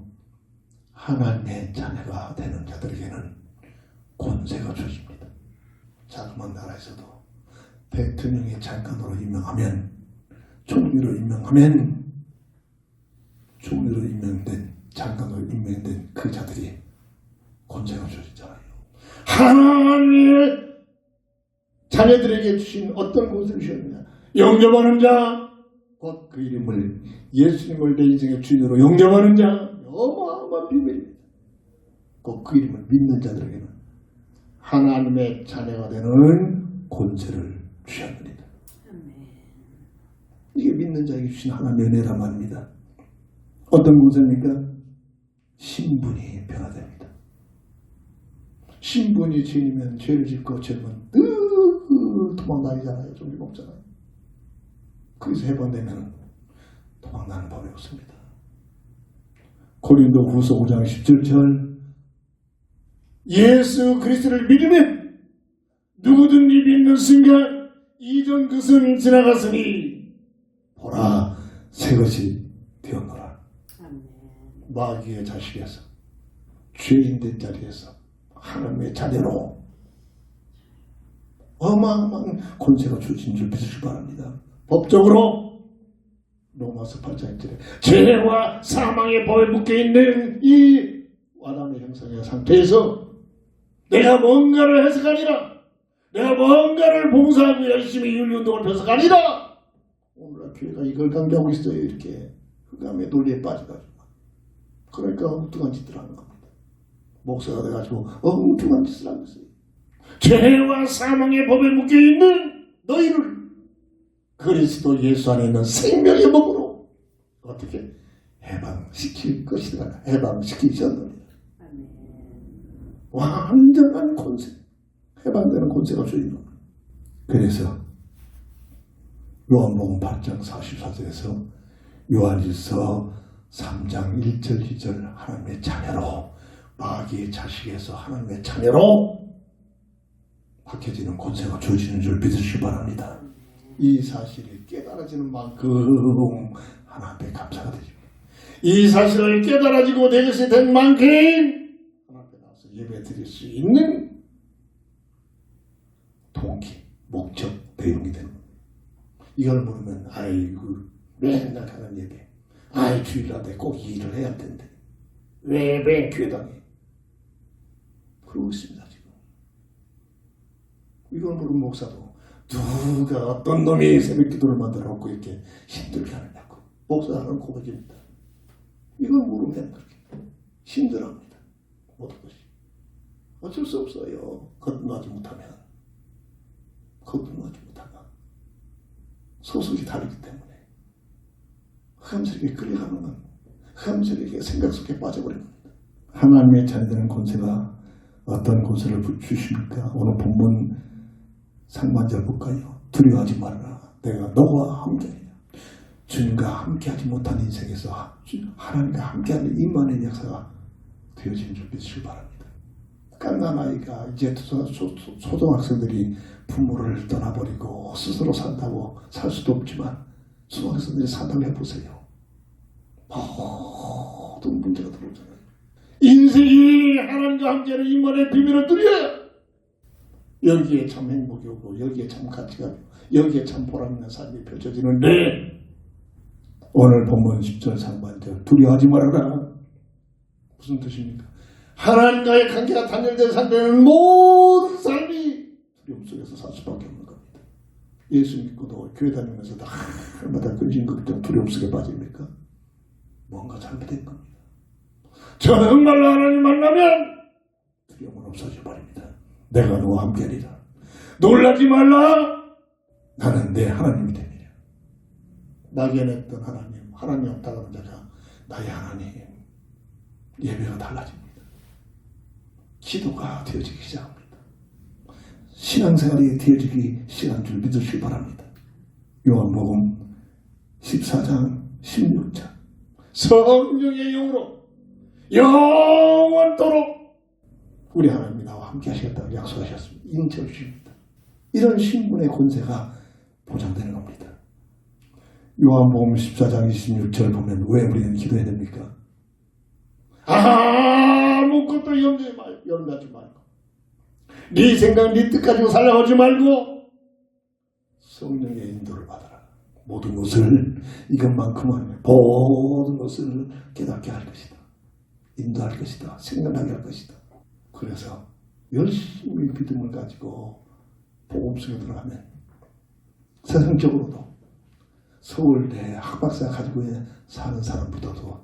하나님의 자녀가 되는 자들에게는 권세가 주어집니다. 자그마한 나라에서도 대통령의 장관으로 임명하면 총리로 임명된 장관으로 임명된 그 자들이 권세가 주어지잖아요. 하나님의 자녀들에게 주신 어떤 권세를 주셨느냐? 영접하는 자, 곧 그 이름을 예수님을 내 인생의 주인으로 영접하는 자, 어마어마한 비밀입니다. 곧 그 이름을 믿는 자들에게는 하나님의 자녀가 되는 권세를 주셨느니라. 이게 믿는 자에게 주신 하나님의 은혜란 말입니다. 어떤 권세입니까? 신분이 변화됩니다. 신분이 죄이면 죄를 짓고 죄면 도망다니잖아요. 좀 먹잖아요. 거기서 해방되면 도망나는 법이 없습니다. 고린도후서 5장 17절 예수 그리스도를 믿으면 누구든지 믿는 순간 이전 것은 지나갔으니 보라 새 것이 되었노라. 마귀의 자식에서 죄인된 자리에서 하나님의 자녀로 어마어마한 권세가 주어진 줄 믿으시기 바랍니다. 법적으로 로마서 8장 1절에 죄와 사망의 법에 묶여있는 이 아담의 형상의 상태에서 내가 뭔가를 해석하니라, 내가 뭔가를 봉사하고 열심히 윤리운동을 펴서가 아니라 오늘날 교회가 이걸 강조하고 있어요. 이렇게 흑암의 논리에 빠져가지고 그러니까 엉뚱한 짓을 하는 겁니다. 목사가 돼가지고 엉뚱한 짓을 하고 있어요. 죄와 사망의 법에 묶여있는 너희를 그리스도 예수 안에 있는 생명의 법으로 어떻게 해방시킬 것이다. 해방시키셨느니라. 완전한 권세, 해방되는 권세가 주인 겁니다. 그래서 요한복음 8장 44절에서 요한일서 3장 1절 2절 하나님의 자녀로 마귀의 자식에서 하나님의 자녀로 바뀌어지는 권세가 주어지는 줄 믿으시기 바랍니다. 이 사실이 깨달아지는 만큼 하나님께 감사가 되십니다. 이 사실을 깨달아지고 내 것이 된 만큼 하나님께 나와서 예배 드릴 수 있는 동기, 목적, 내용이 되는 겁니다. 이걸 모르면 아이고 맨날 하는 예배, 아이 주일날에 꼭 이 일을 해야 된대. 왜 교회당에 그러고 있습니다. 지금 이걸 모르는 목사도 누가 어떤 놈이 새벽 기도를 만들어 놓고 이렇게 힘들게 하느냐고 목사하는 고백입니다. 이걸 모르면 그렇게 힘들어합니다. 모든 것이 어쩔 수 없어요. 거듭나지 못하면 소속이 다르기 때문에 흑암세력에 끌려가는 건 흑암세력의 생각 속에 빠져버린 겁니다. 하나님의 자녀되는 권세가 어떤 권세를 주십니까? 오늘 본문 상반절 볼까요? 두려워하지 말아라. 내가 너와 함께하리라. 주님과 함께하지 못한 인생에서 하나님과 함께하는 임만의 역사가 되어지는 줄 믿으시기 바랍니다. 갓난아이가 이제 초등학생들이 부모를 떠나버리고 스스로 산다고 살 수도 없지만 초등학생들이 산다고 해보세요. 모든 문제가 들어오잖아요. 인생이 하나님과 함께하는 인간의 비밀을 누려야 여기에 참 행복이 오고 여기에 참 가치가 오고 여기에 참 보람있는 삶이 펼쳐지는데 오늘 본문 10절 상반절 두려워하지 말아라. 무슨 뜻입니까? 하나님과의 관계가 단절된 상태는 모든 삶이 두려움 속에서 살 수밖에 없는 겁니다. 예수 믿고도 교회 다니면서 날마다 근심 걱정 두려움 속에 빠집니까? 뭔가 잘못된 겁니다. 정말로 하나님 만나면 두려움은 없어져 버립니다. 내가 너와 함께하리라. 놀라지 말라. 나는 내 하나님이 됩니다. 낙연했던 하나님 없다고 하는 자가 나의 하나님. 예배가 달라집니다. 기도가 되어지기 시작합니다. 신앙생활이 되어지기 시작한 줄 믿으시기 바랍니다. 요한복음 14장 16절 성령의 영으로 영원토록 우리 하나님이 나와 함께 하시겠다고 약속하셨습니다. 인체 주십니다. 이런 신분의 권세가 보장되는 겁니다. 요한복음 14장 26절 보면 왜 우리는 기도해야 됩니까? 아무것도 염려하지 말고 네 생각 네 뜻 가지고 살아가지 말고 성령의 인도를 받아라. 모든 것을 이것만큼은 모든 것을 깨닫게 할 것이다. 인도할 것이다. 생각나게 할 것이다. 그래서 열심히 믿음을 가지고 복음 속에 들어가면 세상적으로도 서울대 학박사 가지고 사는 사람보다도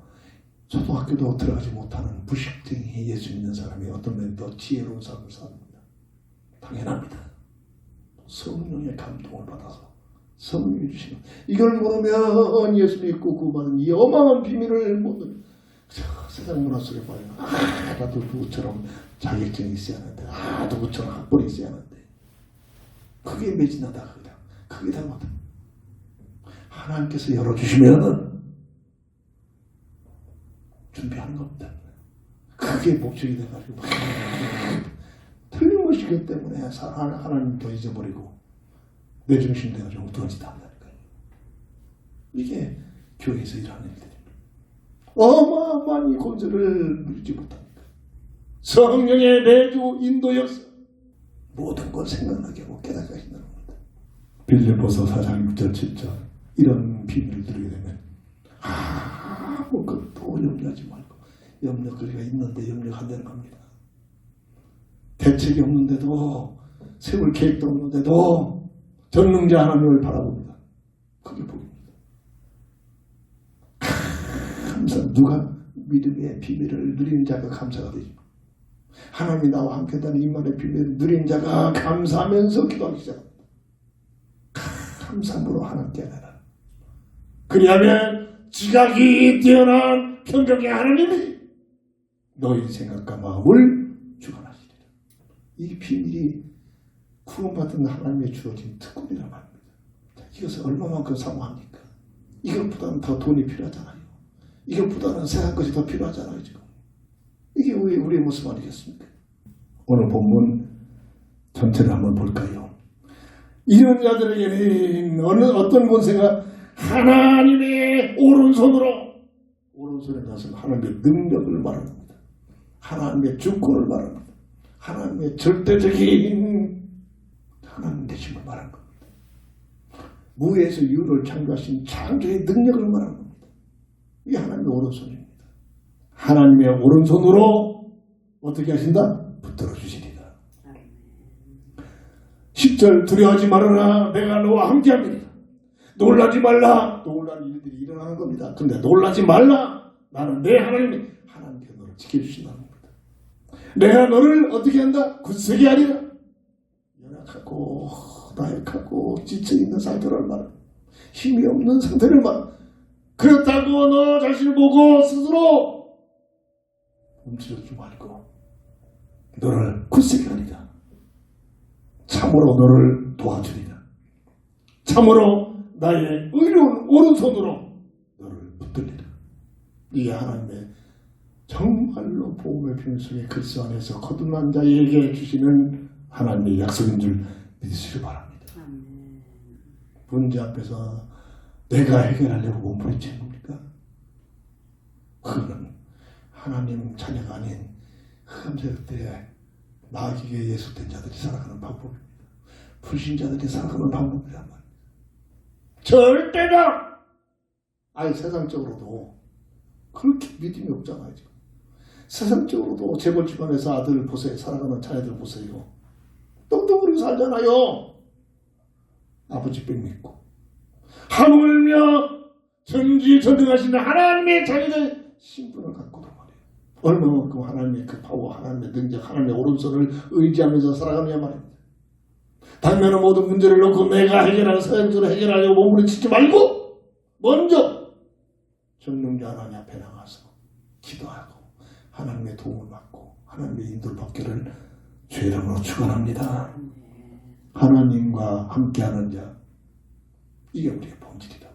초등학교도 들어가지 못하는 부식쟁이 예수 믿는 사람이 어떤 면에 더 지혜로운 삶을 삽니다. 당연합니다. 성령의 감동을 받아서 성령이 주시는 이걸 모르면 예수 믿고 구원받는 이 어마어마한 비밀을 모르는 세상 문화 속에 빠져 나도 누구처럼 자격증이 있어야 하는데 누구처럼 학벌이 있어야 하는데 그게 매진하다 그냥 그게 잘못다. 하나님께서 열어주시면 준비하는 겁니다. 그게 목적이 돼가지고 틀림없이 그 때문에 하나님 더 잊어버리고 내 중심 돼가지고 엉뚱한 짓 한다니까요. 이게 교회에서 일하는 일들입니다. 어마어마한 이 권세를 누리지 못하니까 성령의 내주 인도 역사 모든 걸 생각나게 하고 깨닫게 하신다는 겁니다. 빌립보서 4장 6절 7절 이런 비밀을 누리게 되면 아무것도 염려하지 말고 염려거리가 있는데 염려한다는 겁니다. 대책이 없는데도 세울 계획도 없는데도 전능자 하나님을 바라봅니다. 그게 복입니다. 감사 누가 믿음의 비밀을 누리는 자가 감사가 되죠. 하나님이 나와 함께하는 이만의 비밀을 누리는 자가 감사하면서 기도하기 시작합니다. 감사함으로 하나님께 하라. 그리하면 지각이 뛰어난 평정의 하나님이 너희 생각과 마음을 주관하시리라. 이 비밀이 구원받은 하나님의 주어진 특권이라고 합니다. 이것을 얼마만큼 사모합니까? 이것보다는 더 돈이 필요하잖아요. 이것보다는 세상 것이 더 필요하잖아요. 지금. 이게 우리의 모습 아니겠습니까? 오늘 본문 전체를 한번 볼까요? 이런 자들에게는 어떤 권세가 하나님의 오른손에 가서 하나님의 능력을 말합니다. 하나님의 주권을 말합니다. 하나님의 절대적인 하나님 되심을 말하는 겁니다. 무에서 유를 창조하신 창조의 능력을 말하는 겁니다. 이게 하나님의 오른손입니다. 하나님의 오른손으로 어떻게 하신다? 붙들어 주시리라. 10절 두려워하지 말아라. 내가 너와 함께합니다. 놀라지 말라. 놀라는 일들이 일어나는 겁니다. 그런데 놀라지 말라. 나는 내 하나님께 너를 지켜주신다는 겁니다. 내가 너를 어떻게 한다? 굳세게 하리라. 연약하고 나약하고 지쳐있는 상태를 말합니다. 힘이 없는 상태를 말합니다. 그렇다고 너 자신을 보고 스스로 움츠러지 말고 너를 굳세게 하리라. 참으로 너를 도와주리라. 참으로 나의 의로운 오른손으로 너를 붙들리라. 이게 하나님의 정말로 복음의 편속에 그리스도 안에서 거듭난 자에게 주시는 하나님의 약속인 줄 믿으시길 바랍니다. 문제 앞에서 내가 해결하려고 몸부림치는 겁니까? 그거는 하나님 자녀가 아닌 흑암세력들의 마귀에 예속된 자들이 살아가는 방법입니다. 불신자들이 살아가는 방법이란 말입니다. 절대다! 아니 세상적으로도 그렇게 믿음이 없잖아요. 지금. 세상적으로도 재벌 집안에서 아들 보세요. 살아가는 자녀들 보세요. 떵떵거리고 살잖아요. 아버지 백 믿고. 하물며 전지전능하신 하나님의 자녀들 신분을 갖고도 말이에요. 얼마만큼 하나님의 그 파워, 하나님의 능력, 하나님의 오른손을 의지하면서 살아가느냐 말입니다. 당면은 모든 문제를 놓고 내가 해결하는 사역으로 해결하려고 몸부림치지 말고 먼저 전능자 하나님 앞에 나가서 기도하고 하나님의 도움을 받고 하나님의 인도를 받기를 주의 이름으로 축원합니다. 하나님과 함께하는 자, 이게 우리의 본질이다.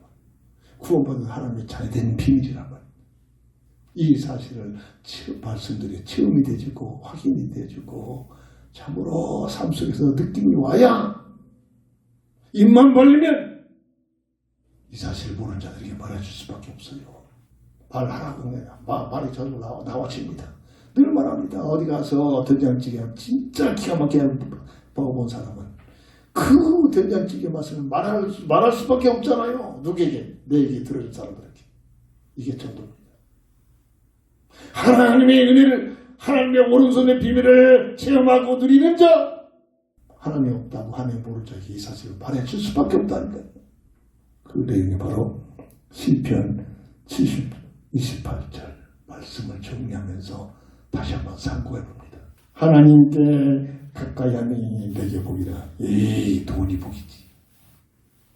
구원받은 하나님의 자녀된 비밀이란 말이야. 이 사실을 말씀들이 체험이 되어지고 확인이 되어지고 참으로 삶 속에서 느낌이 와야 입만 벌리면 이 사실을 모르는 자들에게 말해줄 수밖에 없어요. 말하라고 말이 저절로 나와집니다. 늘 말합니다. 어디 가서 된장찌개 진짜 기가 막히게 먹어본 사람은 그 된장찌개 맛을 말할 수밖에 없잖아요. 누구에게? 내게 들어준 사람들에게. 이게 정도입니다. 하나님의 은혜를 하나님의 오른손의 비밀을 체험하고 누리는 자, 하나님이 없다고 하나님 모르는 자에게 이 사실을 말해줄 수밖에 없다니까요. 그 내용이 바로 시편 28절 말씀을 정리하면서 다시 한번 상고해 봅니다. 하나님께 가까이 하니 내게 복이라. 에이, 돈이 복이지.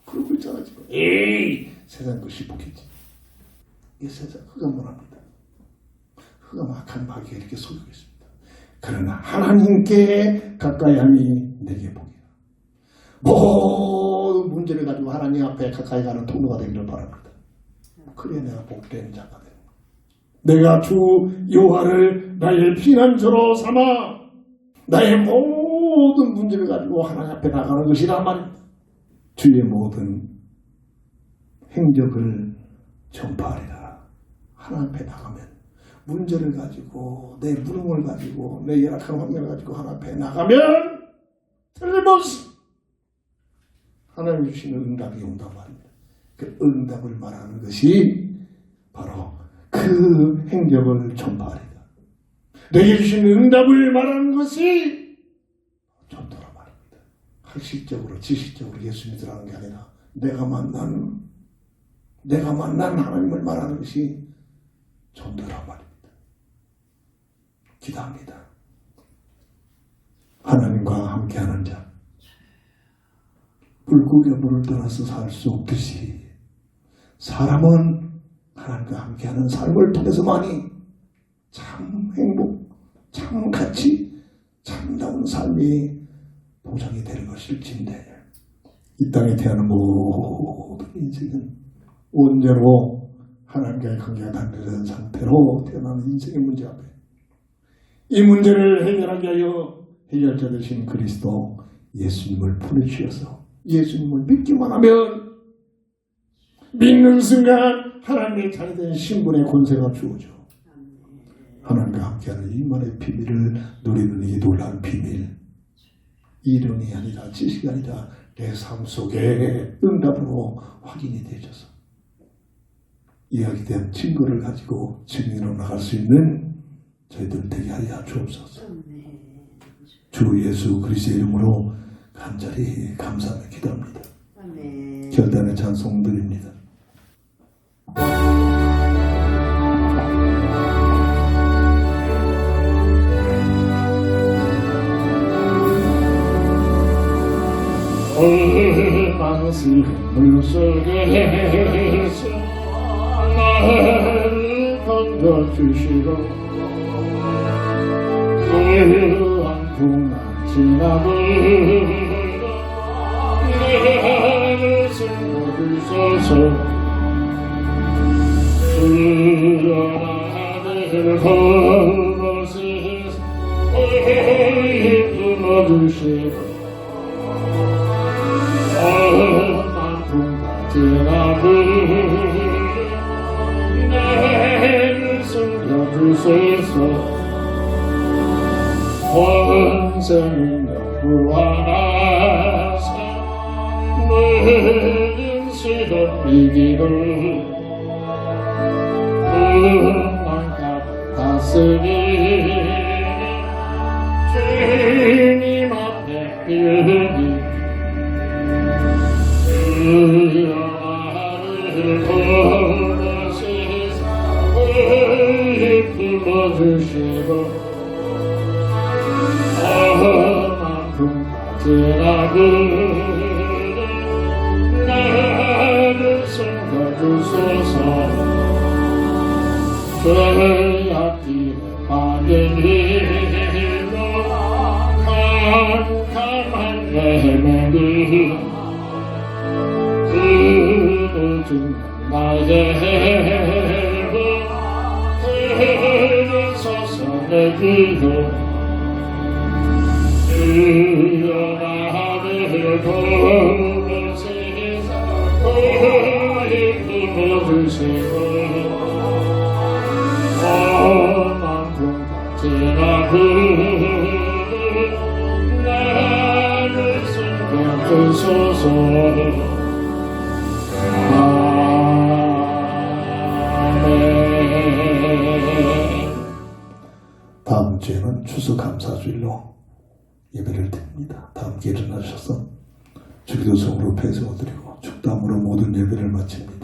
그러고 있잖아 지금. 에이, 세상 것이 복이지. 이 세상 흑암문화입니다. 흑암 악한 마귀가 이렇게 속이고 있습니다. 그러나 하나님께 가까이 하니 내게 복이라. 모든 문제를 가지고 하나님 앞에 가까이 가는 통로가 되기를 바랍니다. 그래 내가 복된 자가 되는 거야. 내가 주 여호와를 나의 피난처로 삼아 나의 모든 문제를 가지고 하나님 앞에 나가는 것이란 말입니다. 주의 모든 행적을 전파하리라. 하나님 앞에 나가면 문제를 가지고 내 무능을 가지고 내 열악한 환경을 가지고 하나님 앞에 나가면 틀림없이 하나님이 주시는 응답이 온단 말입니다. 그 응답을 말하는 것이 바로 그 행적을 전파하리라. 내게 주시는 응답을 말하는 것이 전도라 말입니다. 학식적으로 지식적으로 예수 믿으라는 게 아니라 내가 만난 하나님을 말하는 것이 전도라 말입니다. 기도합니다. 하나님과 함께하는 자, 물고기가 물을 떠나서 살 수 없듯이 사람은 하나님과 함께하는 삶을 통해서만이 참 행복, 참 가치, 참다운 삶이 보장이 되는 것일진데 이 땅에 태어난 모든 인생은 온전로 하나님과의 관계가 단절된 상태로 태어나는 인생의 문제 앞에 이 문제를 해결하기 위하여 해결자 되신 그리스도 예수님을 보내주셔서 예수님을 믿기만 하면 믿는 순간 하나님의 자녀된 신분의 권세가 주어져 하나님과 함께하는 이만의 비밀을 누리는 이 놀라운 비밀, 이론이 아니라 지식이 아니라 내 삶 속에 응답으로 확인이 되어져서 이야기된 증거를 가지고 증인으로 나갈 수 있는 저희들 되게 하여 주옵소서. 주 예수 그리스도의 이름으로 간절히 감사하며 기도합니다. 결단의 찬송 드립니다. 얼마스 물속에서 나를 건져주시고 그한 풍랑 지나고 나를 숨겨주소서 주여 나를 그것이 불러주시고 만풍과 지나고 나를 숨겨주소서 원생을 구하사 너는 시험 이기를 다스리 주님 앞에 빌리 주여 나를 부르시사 불러주시고 만큼까지라도 나를 숨겨주소서 죄악길에 빠진 힘으로 캄캄한 내면이 그어진 나의 해로 들으소서 내 기도 주여 나를 부르시사 불러주시고 만큼까지라도 나를 숨겨주소서 아멘. 다음 주에는 추수감사주일로 예배를 드립니다. 다 함께 일어나셔서 주기도성으로 배송을 드리고 축담으로 모든 예배를 마칩니다.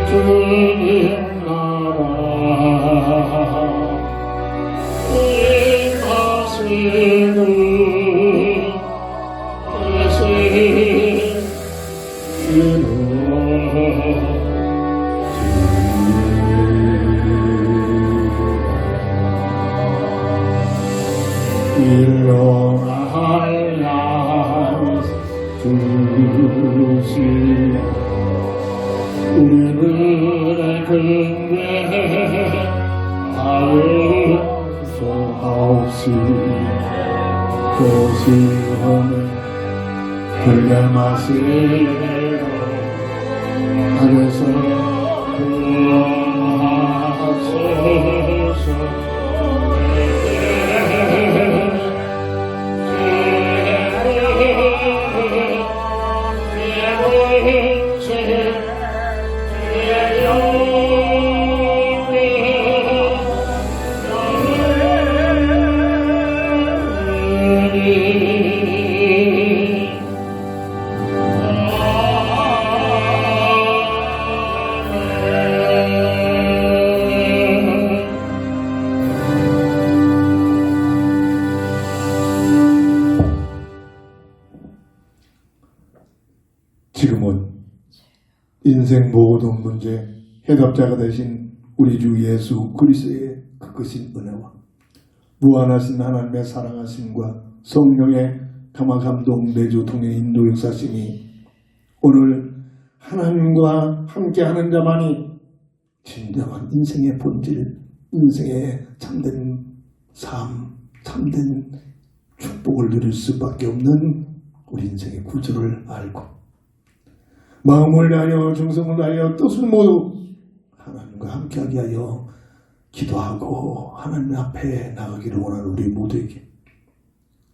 주님 나라 임하시는 일어나야 주시 우리들의 근대 다음소하옵시 도시험을 흘려 마시고 하늘에서 구원하소서 지금은 인생 모든 문제 해답자가 되신 우리 주 예수 그리스도의 그 크신 은혜와 무한하신 하나님의 사랑하심과 성령의 감화 감동 내주 통해 인도 역사심이 오늘 하나님과 함께하는 자만이 진정한 인생의 본질, 인생의 참된 삶, 참된 축복을 누릴 수밖에 없는 우리 인생의 구조를 알고 마음을 다하여 정성을 다하여 뜻을 모두 하나님과 함께하게 하여 기도하고 하나님 앞에 나가기를 원하는 우리 모두에게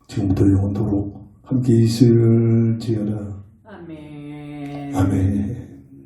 지금부터 영원토록 함께 있을지어다. 아멘. 아멘.